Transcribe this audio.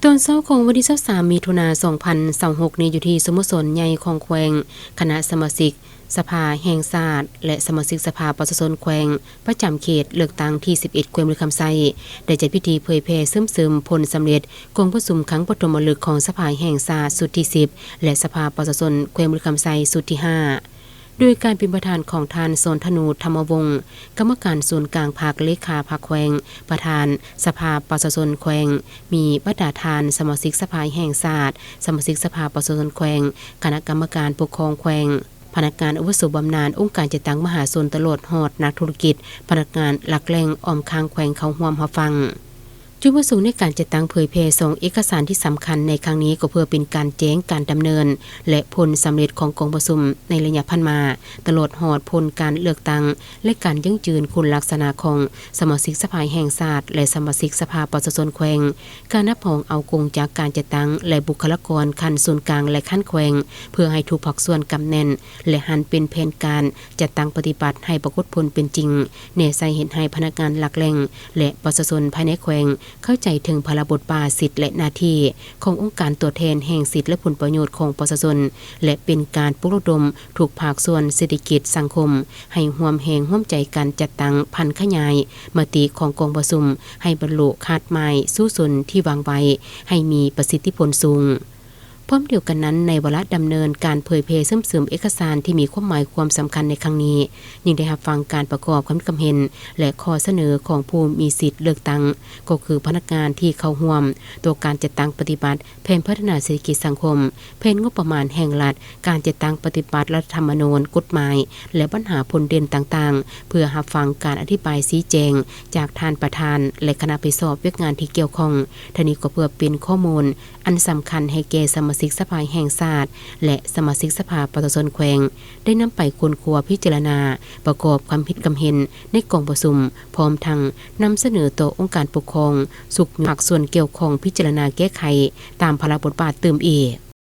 ตอนเช้าของวันที่23มิถุนายน2026นี้อยู่ที่สโมสรใหญ่ของแขวงคณะสมาชิกสภาแห่งชาติและสมาชิกสภาประชาชนแขวงประจำเขตเลือกตั้งที่11แขวงบุรีคำไซได้จัดพิธีเผยแพร่ซึมผลสำเร็จกองประชุมครั้งปฐมฤกษ์ของสภาแห่งชาติสุดที่10และสภาประชาชนแขวงบุรีคำไซสุดที่5โดยการเป็นประธานของทานโซนธนูธรรมวงศ์กรรมการส่วนกลางภาคเลขาภาคแขวงประธานสภาประชาชนแขวงมีประธานสมาชิกสภาแห่งชาติสมาชิกสภาประชาชนแขวงคณะกรรมการปกครองแขวงพนักงานอาวุโสบำนาญองค์การจัดตั้งมหาชนตลอดฮอดนักธุรกิจพนักงานหลักแหล่งอ้อมค้างแขวงเขาร่วมรับฟังจุดประสงค์ในการจัดตั้งเผยแพร่ส่งเอกสารที่สำคัญในครั้งนี้ก็เพื่อเป็นการแจ้งการดำเนินและผลสำเร็จของกองประชุมในระยะผ่านมาตลอดหอดผลการเลือกตั้งและการยั่งยืนคุณลักษณะของสมาชิกสภาแห่งชาติและสมาชิกสภาประชาชนแขวงการนับรองเอากงจากการจัดตั้งและบุคลากรขั้นส่วนกลางและขั้นแขวงเพื่อให้ทุกภาคส่วนกำแน่นและหันเป็นแผนการจัดตั้งปฏิบัติให้ปรากฏผลเป็นจริงแน่ใจเห็นให้พนักงานหลักแหล่งและประชาชนภายในแขวงเข้าใจถึงพลบทบาทสิทธิและหน้าที่ขององค์การตัวแทนแห่งสิทธิและผลประโยชน์ของประชาชนและเป็นการปลุกระดมถูกภาคส่วนเศรษฐกิจสังคมให้ร่วมแห่งร่วมใจกันจัดตั้งพันขยายมติของกองประชุมให้บรรลุคาดหมายสู้สนที่วางไว้ให้มีประสิทธิผลสูงพร้อมเดียวกันนั้นในวาระดำเนินการเผยแพร่เสริมเอกสารที่มีความหมายความสำคัญในครั้งนี้ยังได้รับฟังการประกอบความคิดเห็นและข้อเสนอของผู้มีสิทธิ์เลือกตั้งก็คือพนักงานที่เข้าร่วมตัวการจัดตั้งปฏิบัติแผนพัฒนาเศรษฐกิจสังคมแผนงบประมาณแห่งรัฐการจัดตั้งปฏิบัติรัฐธรรมนูญกฎหมายและปัญหาผลเด่นต่างๆเพื่อรับฟังการอธิบายชี้แจงจากท่านประธานและคณะไปสอบเวียกงานที่เกี่ยวข้องทั้งนี้ก็เพื่อเป็นข้อมูลอันสำคัญให้แก่สมาชิกสภาแห่งชาติและสมาชิกสภาประชาชนแขวงได้นำไปค้นคว้าพิจารณาประกอบความคิดความเห็นในกองประชุมพร้อมทั้งนำเสนอต่อองค์การปกครองสุขภาคส่วนเกี่ยวข้องพิจารณาแก้ไขตามพระบทบาทเติมอีก